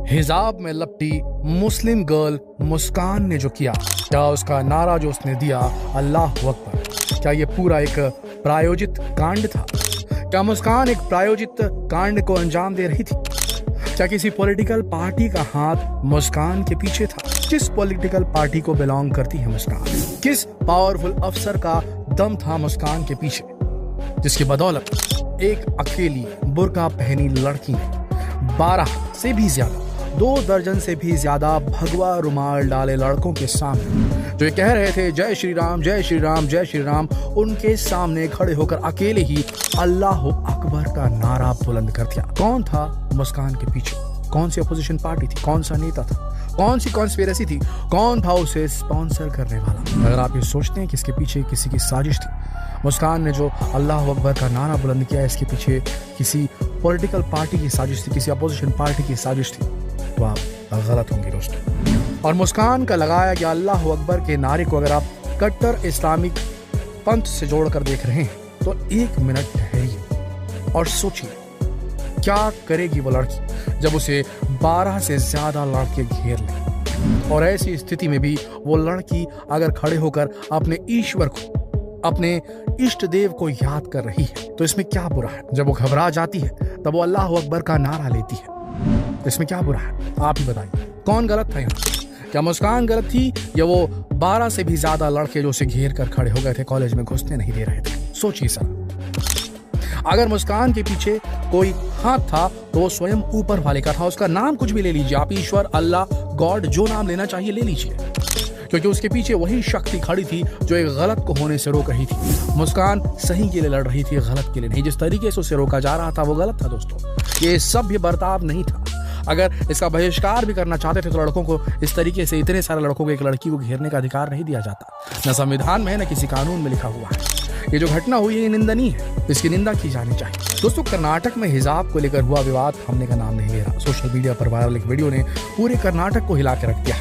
हिजाब में लपटी Muslim girl मुस्कान ने जो किया, क्या उसका नारा जो उसने दिया अल्लाह अकबर, क्या ये पूरा एक प्रायोजित कांड था? क्या मुस्कान एक प्रायोजित कांड को अंजाम दे रही थी? क्या किसी पॉलिटिकल पार्टी का हाथ मुस्कान के पीछे था? किस पॉलिटिकल पार्टी को बिलोंग करती है मुस्कान? किस पावरफुल अफसर का दम था मुस्कान के पीछे, जिसकी बदौलत एक अकेली बुर्का पहनी लड़की ने 12 से भी ज्यादा 2 दर्जन से भी ज्यादा भगवा रुमाल डाले लड़कों के सामने जो कह रहे थे जय श्री राम जय श्री राम जय श्री राम, उनके सामने खड़े होकर अकेले ही अल्लाह अकबर का नारा बुलंद कर दिया। कौन था मुस्कान के पीछे? कौन सी अपोजिशन पार्टी थी? कौन सा नेता था? कौन सी कॉन्स्पिरेसी थी? कौन था उसे स्पॉन्सर करने वाला? अगर आप ये सोचते हैं कि इसके पीछे किसी की साजिश थी, मुस्कान ने जो अल्लाह अकबर का नारा बुलंद किया इसके पीछे किसी पॉलिटिकल पार्टी की साजिश थी, किसी अपोजिशन पार्टी की साजिश थी, तो आप गलत होंगे दोस्तों। और मुस्कान का लगाया गया अल्लाह अकबर के नारे को अगर आप कट्टर इस्लामिक पंथ से जोड़कर देख रहे हैं तो 1 मिनट ठहरिए और सोचिए क्या करेगी वो लड़की जब उसे 12 से ज्यादा लड़के घेर लें। और ऐसी स्थिति में भी वो लड़की अगर खड़े होकर अपने ईश्वर को, अपने इष्ट देव को याद कर रही है तो इसमें क्या बुरा है? जब वो घबरा जाती है तब वो अल्लाह अकबर का नारा लेती है, इसमें क्या बुरा है? आप ही बताइए, कौन गलत था यहाँ? क्या मुस्कान गलत थी या वो 12 से भी ज्यादा लड़के जो उसे घेर कर खड़े हो गए थे, कॉलेज में घुसने नहीं दे रहे थे? सोचिए सर, अगर मुस्कान के पीछे कोई हाथ था तो वो स्वयं ऊपर वाले का था। उसका नाम कुछ भी ले लीजिए आप, ईश्वर, अल्लाह, गॉड, जो नाम लेना चाहिए ले लीजिए, क्योंकि उसके पीछे वही शक्ति खड़ी थी जो एक गलत को होने से रोक रही थी। मुस्कान सही के लिए लड़ रही थी, गलत के लिए नहीं। जिस तरीके से उसे रोका जा रहा था वो गलत था दोस्तों, ये सभ्य बर्ताव नहीं था। अगर इसका बहिष्कार भी करना चाहते थे तो लड़कों को इस तरीके से, इतने सारे लड़कों को एक लड़की को घेरने का अधिकार नहीं दिया जाता। न संविधान में है, न किसी कानून में लिखा हुआ है। ये जो घटना हुई है ये निंदनीय है, इसकी निंदा की जानी चाहिए। दोस्तों, कर्नाटक में हिजाब को लेकर हुआ विवाद थमने का नाम नहीं ले रहा। सोशल मीडिया पर वायरल एक वीडियो ने पूरे कर्नाटक को हिला के रख दिया।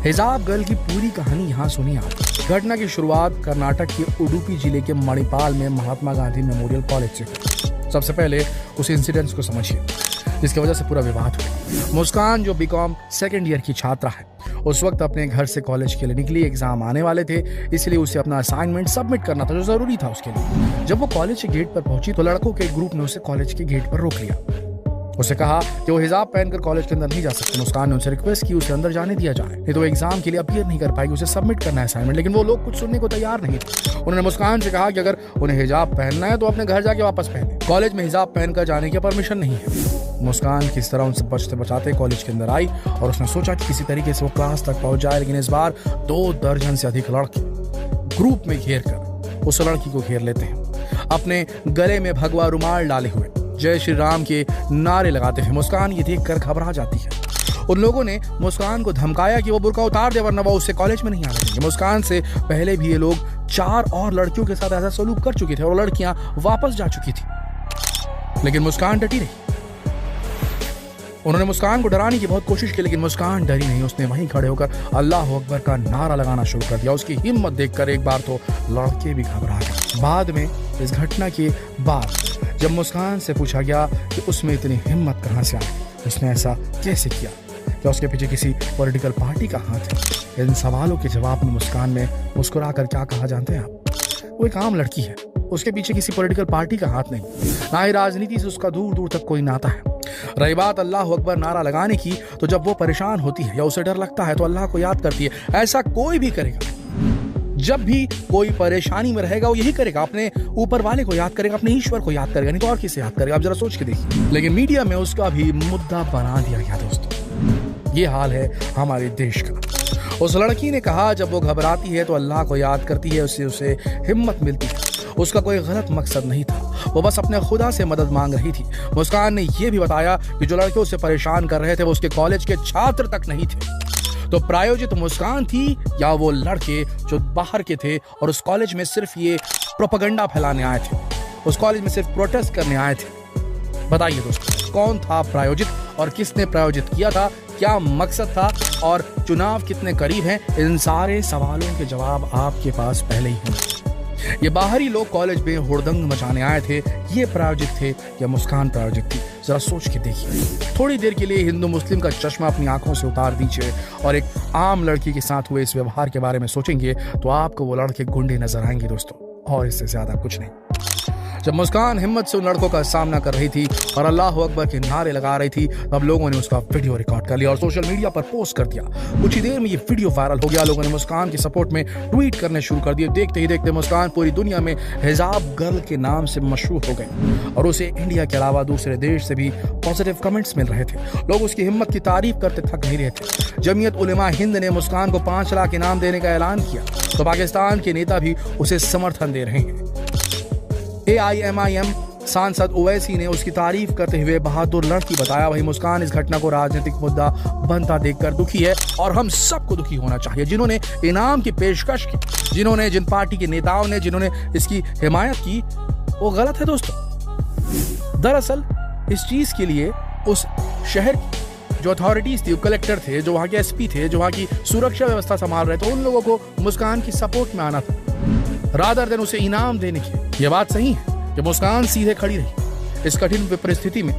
हिजाब गर्ल की पूरी कहानी यहाँ सुनिए आप। घटना की शुरुआत कर्नाटक के उडुपी जिले के मणिपाल में महात्मा गांधी मेमोरियल कॉलेज से हुई। सबसे पहले उस इंसिडेंट्स को समझिए जिसकी वजह से पूरा विवाद हुआ। मुस्कान जो बीकॉम 2nd ईयर की छात्रा है, उस वक्त अपने घर से कॉलेज के लिए निकली। एग्जाम आने वाले थे, इसलिए उसे अपना असाइनमेंट सबमिट करना था जो जरूरी था उसके लिए। जब वो कॉलेज के गेट पर पहुंची तो लड़कों के ग्रुप ने उसे कॉलेज के गेट पर रोक लिया। उसे कहा कि वो हिजाब पहनकर कॉलेज के अंदर नहीं जा सकती। मुस्कान ने उनसे रिक्वेस्ट की उसे अंदर जाने दिया जाए, नहीं तो एग्जाम के लिए अपीयर नहीं कर पाएगी, उसे सबमिट करना है असाइनमेंट। लेकिन वो लोग कुछ सुनने को तैयार नहीं थे। उन्होंने मुस्कान से कहा कि अगर उन्हें हिजाब पहनना है तो अपने घर जाके वापस पहने, कॉलेज में हिजाब पहनकर जाने की परमिशन नहीं है। मुस्कान किस तरह उनसे बचते बचाते कॉलेज के अंदर आई और उसने सोचा कि किसी तरीके से वो क्लास तक पहुंच जाए। लेकिन इस बार 2 दर्जन से अधिक लड़के ग्रुप में घेर कर उस लड़की को घेर लेते हैं, अपने गले में भगवा रुमाल डाले हुए जय श्री राम के नारे लगाते हैं। मुस्कान ये देखकर घबरा जाती है। उन लोगों ने मुस्कान को धमकाया कि वो बुर्का उतार दे वरना वो उससे कॉलेज में नहीं आने देंगे। मुस्कान से पहले भी ये लोग 4 और लड़कियों के साथ ऐसा सलूक कर चुके थे और लड़कियां वापस जा चुकी थी, लेकिन मुस्कान डटी रही। उन्होंने मुस्कान को डराने की बहुत कोशिश की, लेकिन मुस्कान डरी नहीं। उसने वहीं खड़े होकर अल्लाह अकबर का नारा लगाना शुरू कर दिया। उसकी हिम्मत देखकर एक बार तो लड़के भी घबरा गए। बाद में इस घटना के बाद जब मुस्कान से पूछा गया कि उसमें इतनी हिम्मत कहां से आई, उसने ऐसा कैसे किया, क्या उसके पीछे किसी पॉलिटिकल पार्टी का हाथ है? इन सवालों के जवाब में मुस्कान ने मुस्कुराकर क्या कहा जानते हैं आप? वो एक आम लड़की है, उसके पीछे किसी पॉलिटिकल पार्टी का हाथ नहीं, ना ही राजनीति से उसका दूर दूर तक कोई नाता है। रही बात अल्लाह अकबर नारा लगाने की, तो जब वो परेशान होती है या उसे डर लगता है तो अल्लाह को याद करती है। ऐसा कोई भी करेगा, जब भी कोई परेशानी में रहेगा वो यही करेगा, अपने ऊपर वाले को याद करेगा, अपने ईश्वर को याद करेगा, नहीं तो और किसे याद करेगा? आप जरा सोच के देखिए। लेकिन मीडिया में उसका भी मुद्दा बना दिया गया दोस्तों। ये हाल है हमारे देश का। उस लड़की ने कहा जब वो घबराती है तो अल्लाह को याद करती है, उससे उसे हिम्मत मिलती है। उसका कोई गलत मकसद नहीं था, वो बस अपने खुदा से मदद मांग रही थी। मुस्कान ने यह भी बताया कि जो लड़के उसे परेशान कर रहे थे वो उसके कॉलेज के छात्र तक नहीं थे। तो प्रायोजित मुस्कान थी या वो लड़के जो बाहर के थे और उस कॉलेज में सिर्फ ये प्रोपेगेंडा फैलाने आए थे, उस कॉलेज में सिर्फ प्रोटेस्ट करने आए थे? बताइए दोस्तों, कौन था प्रायोजित और किसने प्रायोजित किया था? क्या मकसद था और चुनाव कितने करीब हैं? इन सारे सवालों के जवाब आपके पास पहले ही हैं। ये बाहरी लोग कॉलेज में हुड़दंग मचाने आए थे, ये प्रायोजित थे या मुस्कान प्रायोजित थी? जरा सोच के देखिए। थोड़ी देर के लिए हिंदू मुस्लिम का चश्मा अपनी आंखों से उतार दीजिए और एक आम लड़की के साथ हुए इस व्यवहार के बारे में सोचेंगे तो आपको वो लड़के गुंडे नजर आएंगे दोस्तों, और इससे ज्यादा कुछ नहीं। जब मुस्कान हिम्मत से उन लड़कों का सामना कर रही थी और अल्लाह अकबर के नारे लगा रही थी, तब लोगों ने उसका वीडियो रिकॉर्ड कर लिया और सोशल मीडिया पर पोस्ट कर दिया। कुछ ही देर में ये वीडियो वायरल हो गया। लोगों ने मुस्कान के सपोर्ट में ट्वीट करने शुरू कर दिए। देखते ही देखते मुस्कान पूरी दुनिया में हिजाब गर्ल के नाम से मशहूर हो गई और उसे इंडिया के अलावा दूसरे देश से भी पॉजिटिव कमेंट्स मिल रहे थे। लोग उसकी हिम्मत की तारीफ करते थक नहीं रहे थे। जमीयत उलेमा हिंद ने मुस्कान को 5 लाख इनाम देने का ऐलान किया तो पाकिस्तान के नेता भी उसे समर्थन दे रहे हैं। AIMIM सांसद ओवैसी ने उसकी तारीफ करते हुए बहादुर लड़की बताया। वही मुस्कान इस घटना को राजनीतिक मुद्दा बनता देखकर दुखी है और हम सबको दुखी होना चाहिए। जिन्होंने इनाम की पेशकश की, जिन पार्टी के नेताओं ने जिन्होंने इसकी हिमायत की, वो गलत है दोस्तों। दरअसल इस चीज के लिए उस शहर की जो अथॉरिटीज थी, कलेक्टर थे, जो वहां के SP थे, जो वहां की सुरक्षा व्यवस्था संभाल रहे थे, उन लोगों को मुस्कान की सपोर्ट में आना था रादर देन उसे इनाम देने की। यह बात सही है कि मुस्कान सीधे खड़ी रही इस कठिन परिस्थिति में।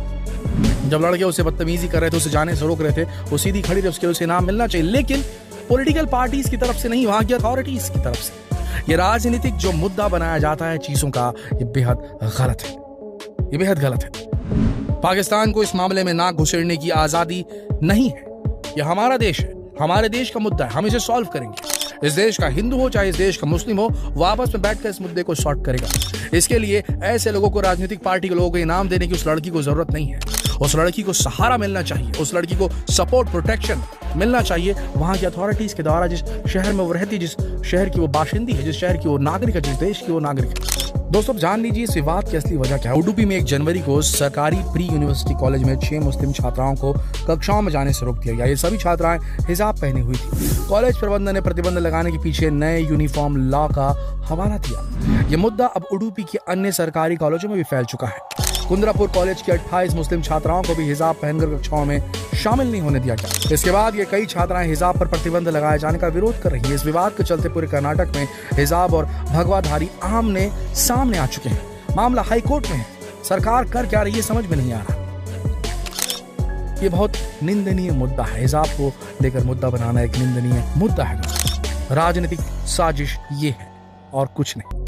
जब लड़के उसे बदतमीजी कर रहे थे, उसे जाने से रोक रहे थे, वो सीधी खड़ी रही, उसके उसे इनाम मिलना चाहिए, लेकिन पॉलिटिकल पार्टीज की तरफ से नहीं, वहां की अथॉरिटीज की तरफ से। ये राजनीतिक जो मुद्दा बनाया जाता है चीजों का, ये बेहद गलत है, ये बेहद गलत है। पाकिस्तान को इस मामले में नाक घुसेड़ने की आजादी नहीं है। यह हमारा देश है, हमारे देश का मुद्दा है, हम इसे सॉल्व करेंगे। इस देश का हिंदू हो चाहे इस देश का मुस्लिम हो, वो आपस में बैठकर इस मुद्दे को सॉर्ट करेगा। इसके लिए ऐसे लोगों को, राजनीतिक पार्टी के लोगों को इनाम देने की उस लड़की को जरूरत नहीं है। उस लड़की को सहारा मिलना चाहिए, उस लड़की को सपोर्ट, प्रोटेक्शन मिलना चाहिए वहां की अथॉरिटीज के द्वारा, जिस शहर में वो रहती, जिस शहर की वो बाशिंदी है, जिस शहर की वो नागरिक है, जिस देश की वो नागरिक है। दोस्तों जान लीजिए इस विवाद की असली वजह क्या है। उडुपी में 1 जनवरी को सरकारी प्री यूनिवर्सिटी कॉलेज में 6 मुस्लिम छात्राओं को कक्षाओं में जाने से रोक दिया गया। ये सभी छात्राएं हिजाब पहनी हुई थी। कॉलेज प्रबंधन ने प्रतिबंध लगाने के पीछे नए यूनिफॉर्म लॉ का हवाला दिया। ये मुद्दा अब उडुपी के अन्य सरकारी कॉलेजों में भी फैल चुका है। कुंद्रापुर कॉलेज की 28 मुस्लिम छात्राओं को भी हिजाब पहनकर कक्षाओं में शामिल नहीं होने दिया गया। इसके बाद ये कई छात्राएं हिजाब पर प्रतिबंध लगाए जाने का विरोध कर रही है। इस विवाद के चलते पूरे कर्नाटक में हिजाब और भगवाधारी आमने सामने आ चुके हैं। मामला हाई कोर्ट में है। सरकार कर क्या रही है समझ में नहीं आ रहा। ये बहुत निंदनीय मुद्दा है। हिजाब को लेकर मुद्दा बनाना एक निंदनीय मुद्दा है। राजनीतिक साजिश ये है और कुछ नहीं।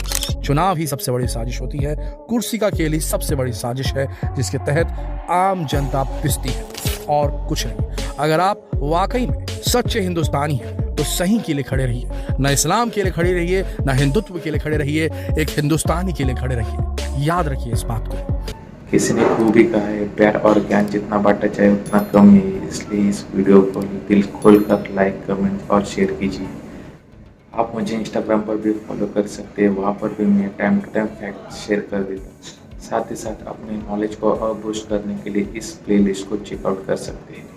चुनाव ही सबसे बड़ी साजिश होती है। कुर्सी का खेल ही सबसे बड़ी साजिश है, जिसके तहत आम जनता पिसती है और कुछ नहीं। अगर आप वाकई में सच्चे हिंदुस्तानी हैं तो सही के लिए खड़े रहिए, न इस्लाम के लिए खड़े रहिए, न हिंदुत्व के लिए खड़े रहिए, एक हिंदुस्तानी के लिए खड़े रहिए। याद रखिए इस बात को। किसी ने खूबी कहा है, प्यार और ज्ञान जितना बांटा जाए उतना कम है। इसलिए इस वीडियो को दिल खोलकर लाइक, कमेंट और शेयर कीजिए। आप मुझे इंस्टाग्राम पर भी फॉलो कर सकते हैं, वहाँ पर भी मैं time to time fact share कर देता हूँ। साथ ही साथ अपने नॉलेज को और बूस्ट करने के लिए इस प्लेलिस्ट को चेकआउट कर सकते हैं।